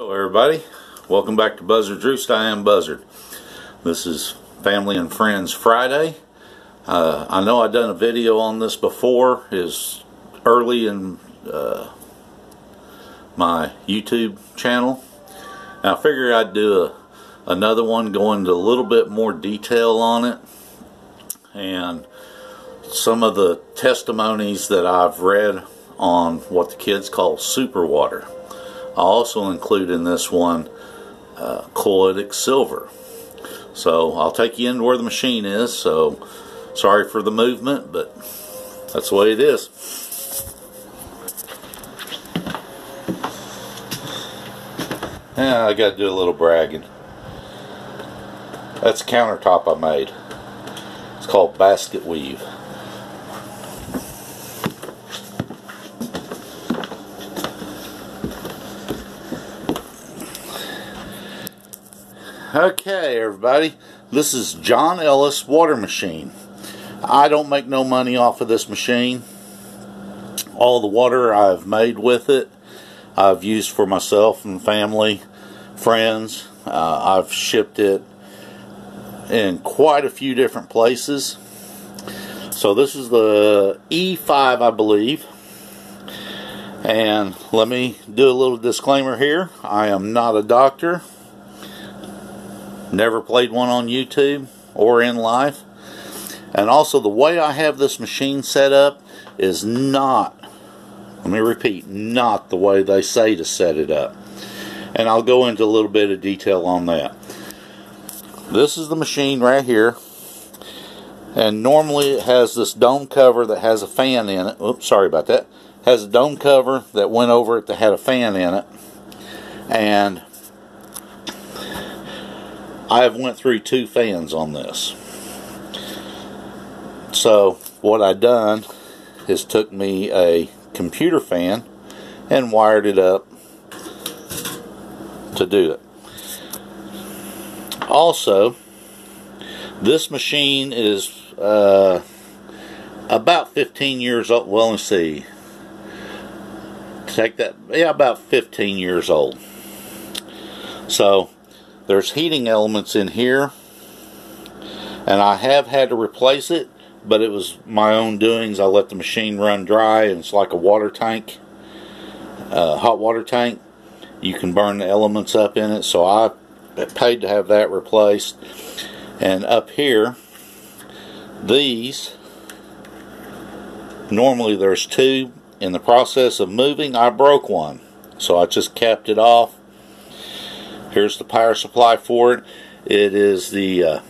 Hello everybody, welcome back to Buzzard-Roost. I am Buzzard. This is Family and Friends Friday. I know I've done a video on this before. It's early in my YouTube channel. Now I figured I'd do another one, go into a little bit more detail on it and some of the testimonies that I've read on what the kids call super water. I'll also include in this one colloidal silver. So I'll take you into where the machine is. So sorry for the movement, but that's the way it is. Yeah, I got to do a little bragging. That's a countertop I made. It's called basket weave. Okay everybody, this is John Ellis water machine. I don't make no money off of this machine. All the water I've made with it I've used for myself and family, friends. I've shipped it in quite a few different places. So this is the E5, I believe. And let me do a little disclaimer here. I am not a doctor. Never played one on YouTube or in life. And also the way I have this machine set up is not, let me repeat, not the way they say to set it up. And I'll go into a little bit of detail on that. This is the machine right here. And normally it has this dome cover that has a fan in it. Oops, sorry about that. Has a dome cover that went over it that had a fan in it. And I have went through 2 fans on this. So what I done is took me a computer fan and wired it up to do it. Also, this machine is about 15 years old. Well, let's see. Take that. Yeah, about 15 years old. So there's heating elements in here, and I have had to replace it, but it was my own doings. I let the machine run dry, and it's like a water tank, hot water tank. You can burn the elements up in it, so I paid to have that replaced. And up here, these, normally there's 2. In the process of moving, I broke one, so I just capped it off. Here's the power supply for it. It is the,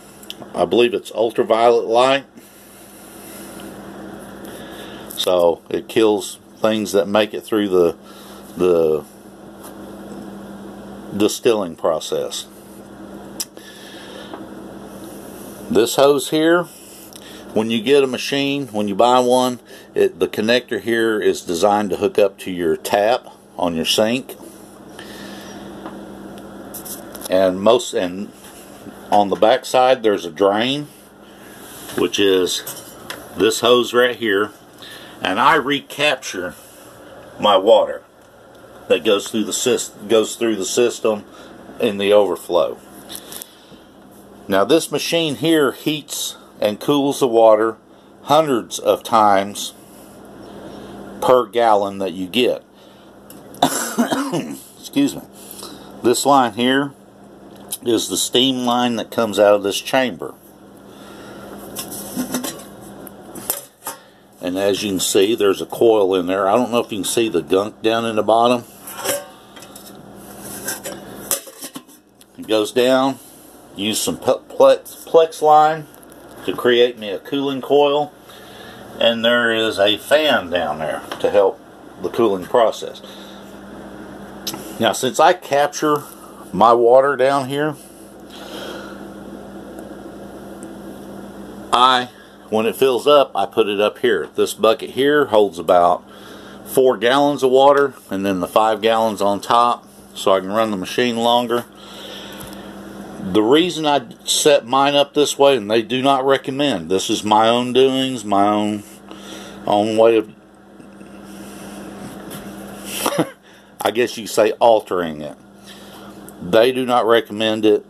I believe it's ultraviolet light. So it kills things that make it through the distilling process. This hose here, when you get a machine, when you buy one, the connector here is designed to hook up to your tap on your sink. And on the back side there's a drain, which is this hose right here, and I recapture my water that goes through the system in the overflow. Now this machine here heats and cools the water hundreds of times per gallon that you get. Excuse me. This line here is the steam line that comes out of this chamber. And as you can see, there's a coil in there. I don't know if you can see the gunk down in the bottom. It goes down. Use some Plex line to create me a cooling coil. And there is a fan down there to help the cooling process. Now, since I capture my water down here, when it fills up, I put it up here. This bucket here holds about 4 gallons of water, and then the 5 gallons on top, so I can run the machine longer. The reason I set mine up this way, and they do not recommend, this is my own doings, my own way of I guess you could say altering it. They do not recommend it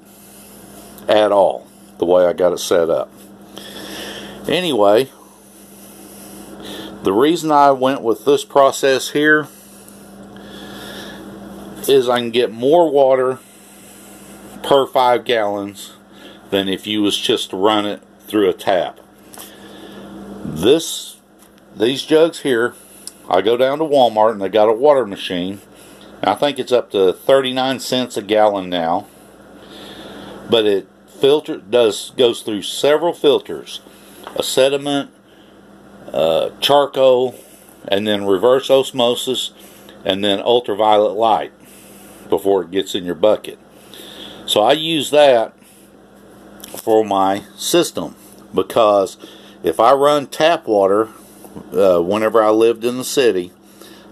at all, the way I got it set up. Anyway, the reason I went with this process here is I can get more water per 5 gallons than if you was just to run it through a tap. These jugs here, I go down to Walmart and they got a water machine. I think it's up to 39 cents a gallon now, but it goes through several filters: a sediment, charcoal, and then reverse osmosis, and then ultraviolet light before it gets in your bucket. So I use that for my system, because if I run tap water, whenever I lived in the city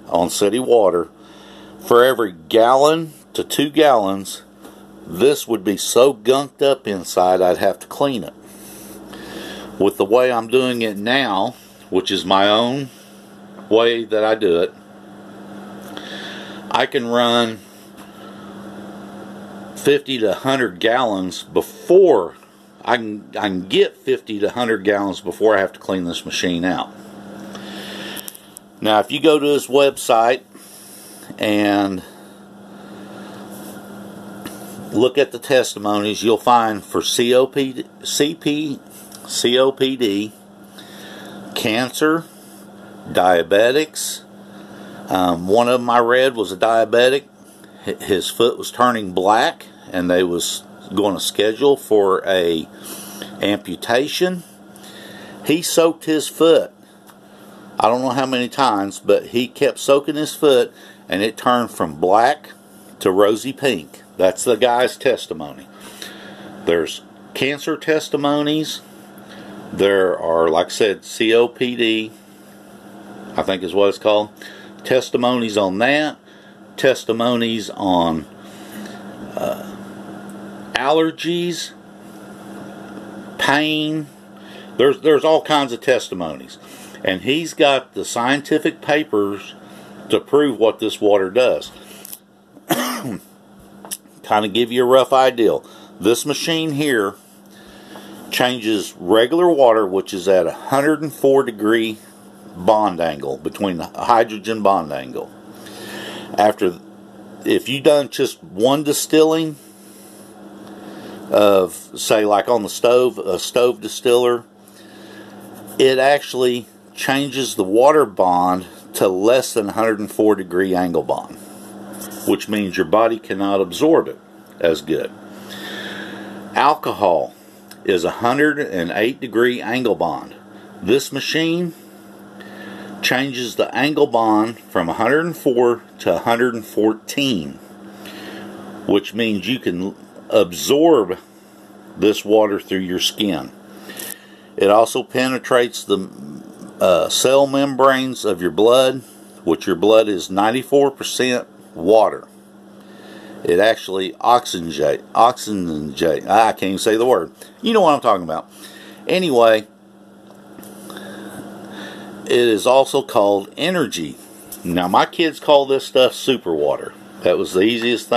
on city water, for every gallon to 2 gallons, this would be so gunked up inside I'd have to clean it. With the way I'm doing it now, which is my own way that I do it, I can run 50 to 100 gallons before I can get 50 to 100 gallons before I have to clean this machine out. Now, if you go to his website and look at the testimonies, you'll find for COPD, cancer, diabetics. One of them I read was a diabetic. His foot was turning black, and they was going to schedule for a amputation. He soaked his foot, I don't know how many times, but he kept soaking his foot, and it turned from black to rosy pink. That's the guy's testimony. There's cancer testimonies. There are, like I said, COPD, I think is what it's called. Testimonies on that. Testimonies on allergies, pain. There's all kinds of testimonies. And he's got the scientific papers to prove what this water does. Kind of give you a rough idea. This machine here changes regular water, which is at a 104 degree bond angle, between the hydrogen bond angle. If you done just one distilling of, say, like on the stove, a stove distiller, it actually changes the water bond to less than 104 degree angle bond, which means your body cannot absorb it as good. Alcohol is 108 degree angle bond. This machine changes the angle bond from 104 to 114, which means you can absorb this water through your skin. It also penetrates the cell membranes of your blood, which your blood is 94% water. It actually oxygenate. I can't even say the word. You know what I'm talking about. Anyway, it is also called energy. Now, my kids call this stuff super water. That was the easiest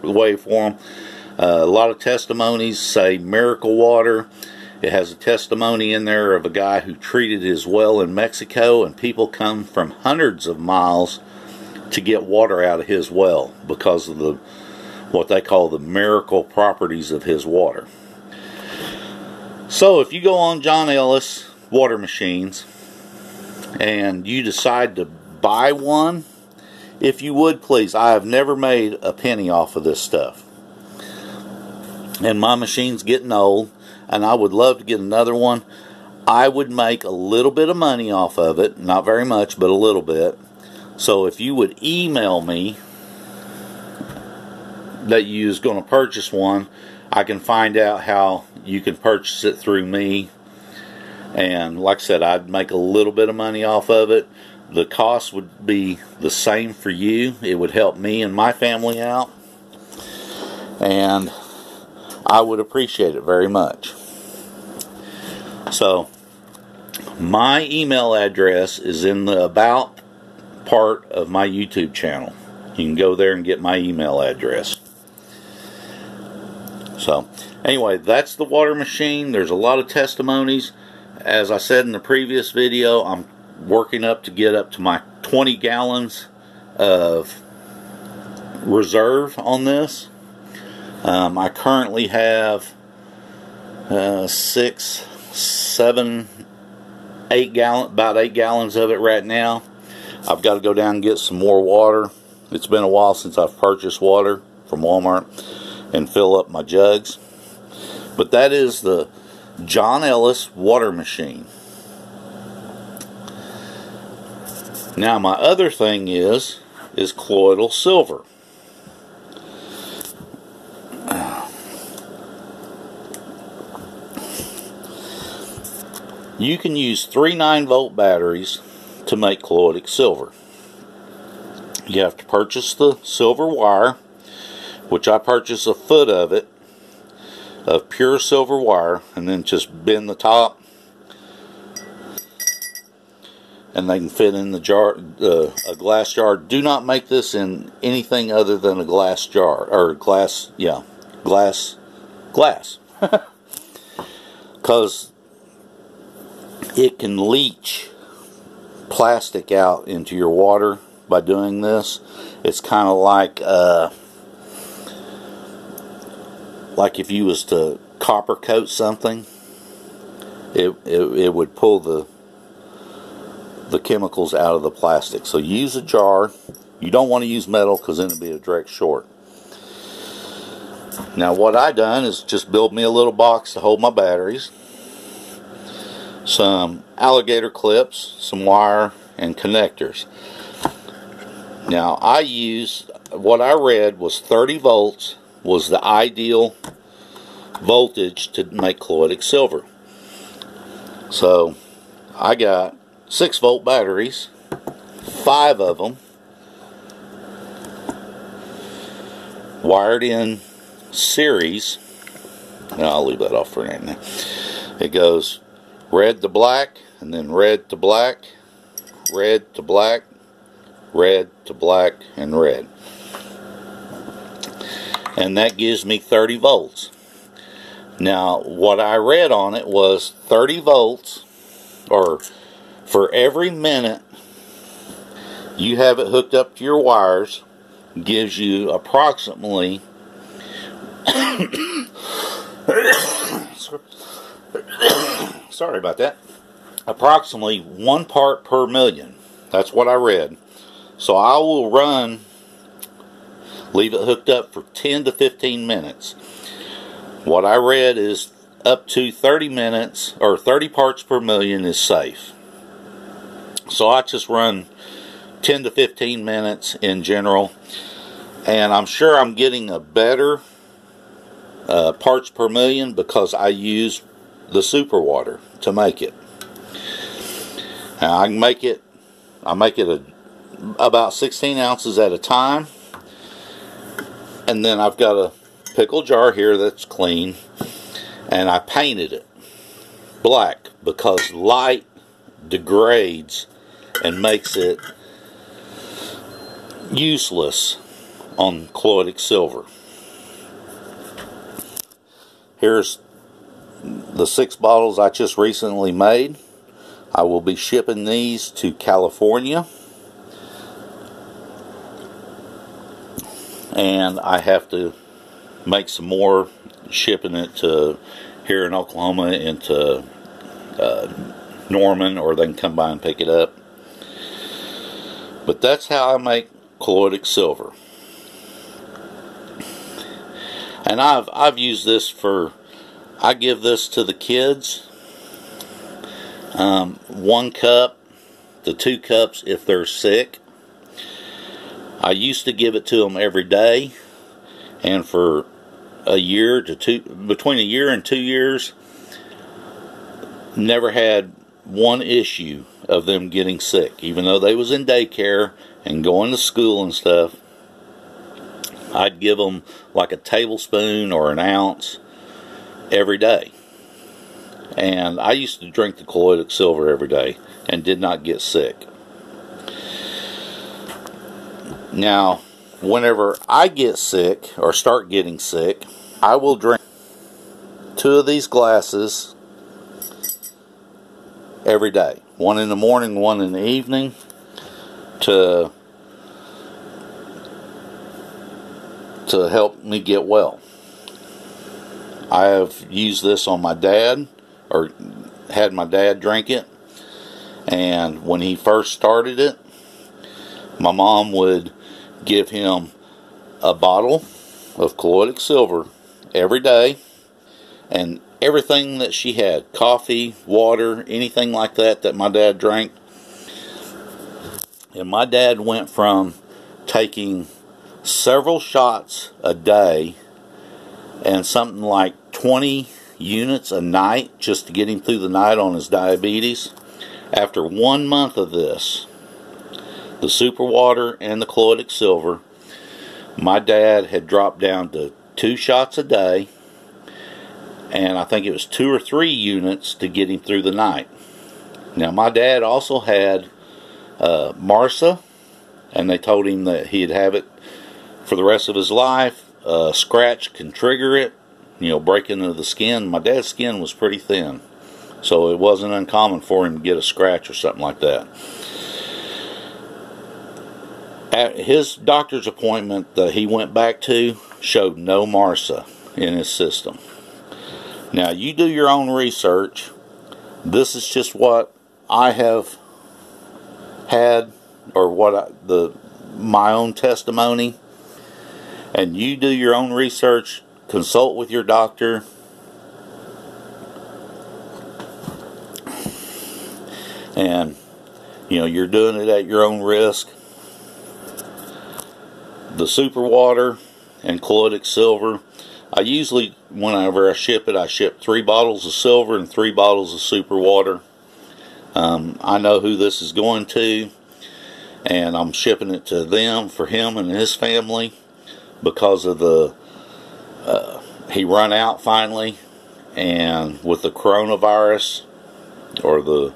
way for them. A lot of testimonies say miracle water. It has a testimony in there of a guy who treated his well in Mexico, and people come from hundreds of miles to get water out of his well because of what they call the miracle properties of his water. So if you go on John Ellis water machines and you decide to buy one, if you would please, I have never made a penny off of this stuff. And my machine's getting old, and I would love to get another one. I would make a little bit of money off of it, not very much, but a little bit. So if you would email me that you was going to purchase one, I can find out how you can purchase it through me. And like I said, I'd make a little bit of money off of it. The cost would be the same for you. It would help me and my family out, and I would appreciate it very much. So my email address is in the about part of my YouTube channel. You can go there and get my email address. So anyway, that's the water machine. There's a lot of testimonies. As I said in the previous video, I'm working up to get up to my 20 gallons of reserve on this. I currently have 6, 7, 8 gallons, about 8 gallons of it right now. I've got to go down and get some more water. It's been a while since I've purchased water from Walmart and fill up my jugs. But that is the John Ellis water machine. Now my other thing is colloidal silver. You can use 3 9-volt batteries to make colloidal silver. You have to purchase the silver wire, which I purchased a foot of it, of pure silver wire, and then just bend the top, and they can fit in the jar, a glass jar. Do not make this in anything other than a glass jar, or glass, yeah, glass, because it can leach plastic out into your water by doing this. It's kind of like if you was to copper coat something, it would pull the chemicals out of the plastic. So use a jar. You don't want to use metal because then it'd be a direct short. Now what I done is just build me a little box to hold my batteries, some alligator clips, some wire, and connectors. Now I use, what I read was 30 volts was the ideal voltage to make colloidal silver. So I got 6-volt batteries, 5 of them wired in series. Now I'll leave that off for right now. It goes red to black, and then red to black, red to black, red to black, and red. And that gives me 30 volts. Now what I read on it was 30 volts, or for every minute you have it hooked up to your wires, gives you approximately sorry about that, approximately 1 part per million. That's what I read. So I will leave it hooked up for 10 to 15 minutes. What I read is up to 30 minutes, or 30 parts per million is safe. So I just run 10 to 15 minutes in general, and I'm sure I'm getting a better parts per million because I use the super water to make it. Now I make it about 16 ounces at a time, and then I've got a pickle jar here that's clean, and I painted it black because light degrades and makes it useless on colloidal silver. Here's the 6 bottles I just recently made. I will be shipping these to California, and I have to make some more, shipping it to here in Oklahoma into Norman, or they can come by and pick it up. But that's how I make colloidal silver. And I've used this for, I give this to the kids, 1 cup to 2 cups if they're sick. I used to give it to them every day, and for a year to between a year and 2 years, never had one issue of them getting sick, even though they was in daycare and going to school and stuff. I'd give them like a tablespoon or an ounce every day, and I used to drink the colloidal silver every day and did not get sick. Now whenever I get sick or start getting sick, I will drink 2 of these glasses every day. 1 in the morning, 1 in the evening, to help me get well. I have used this on my dad, or had my dad drink it, and when he first started it, my mom would give him a bottle of colloidal silver every day, and everything that she had, coffee, water, anything like that that my dad drank. And my dad went from taking several shots a day and something like 20 units a night just to get him through the night on his diabetes. After 1 month of this, the super water and the colloidal silver, my dad had dropped down to 2 shots a day, and I think it was 2 or 3 units to get him through the night. Now, my dad also had MRSA, and they told him that he'd have it for the rest of his life. Scratch can trigger it, break into the skin. My dad's skin was pretty thin, so it wasn't uncommon for him to get a scratch or something like that. At his doctor's appointment that he went back to showed no MRSA in his system. Now, you do your own research. This is just what I have had, or my own testimony. And you do your own research, consult with your doctor, and you're doing it at your own risk. The super water and colloidal silver, I usually, whenever I ship it, I ship 3 bottles of silver and 3 bottles of super water. I know who this is going to, and I'm shipping it to them for him and his family because of he run out finally, and with the coronavirus, or the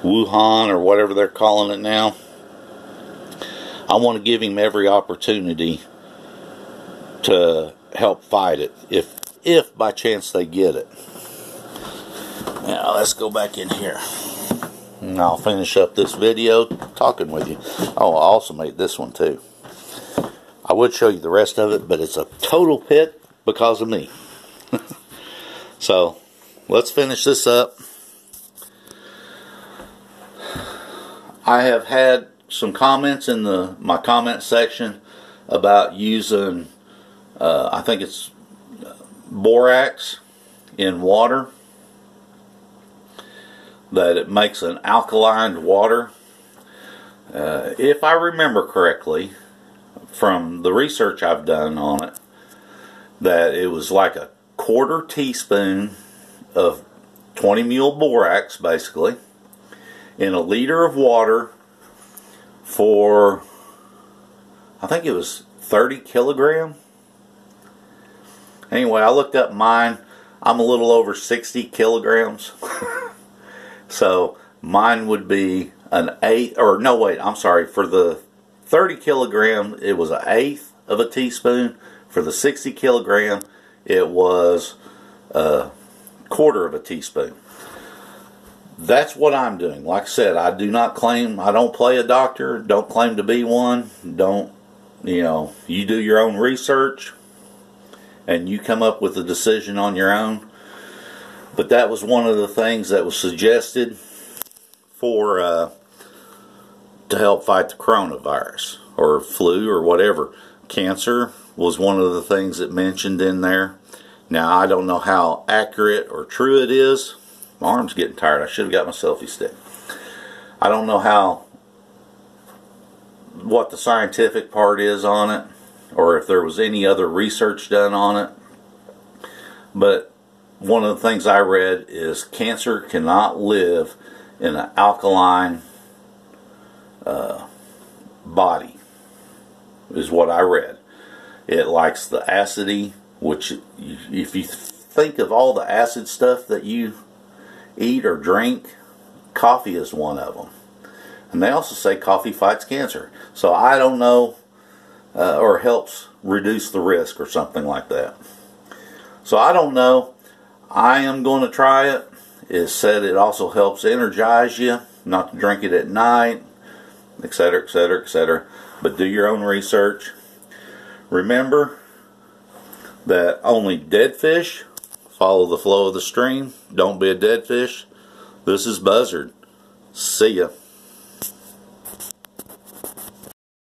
Wuhan, or whatever they're calling it now, I want to give him every opportunity to help fight it, if by chance they get it. Now let's go back in here, and I'll finish up this video talking with you. Oh, I also made this one too. I would show you the rest of it, but it's a total pit because of me. So let's finish this up. I have had some comments in my comment section about using I think it's borax in water, that it makes an alkaline water. If I remember correctly from the research I've done on it, that it was like a 1/4 teaspoon of 20 mule borax, basically, in a liter of water for, I think it was 30 kilograms. Anyway, I looked up mine. I'm a little over 60 kilograms. So mine would be an eighth, or no, wait, I'm sorry. For the 30 kilogram, it was 1/8 of a teaspoon. For the 60 kilogram, it was 1/4 of a teaspoon. That's what I'm doing. Like I said, I do not claim, I don't play a doctor, don't claim to be one. Don't, you do your own research and you come up with a decision on your own. But that was one of the things that was suggested for to help fight the coronavirus or flu or whatever. Cancer was one of the things that mentioned in there. Now, I don't know how accurate or true it is. My arm's getting tired. I should have got my selfie stick. I don't know what the scientific part is on it, or if there was any other research done on it. But one of the things I read is cancer cannot live in an alkaline body, is what I read. It likes the acidity, which if you think of all the acid stuff that you eat or drink, coffee is one of them. And they also say coffee fights cancer. So I don't know, or helps reduce the risk or something like that. So I don't know. I am going to try it. It said it also helps energize you, not to drink it at night, etc., etc., etc. But do your own research. Remember that only dead fish follow the flow of the stream. Don't be a dead fish. This is Buzzard. See ya.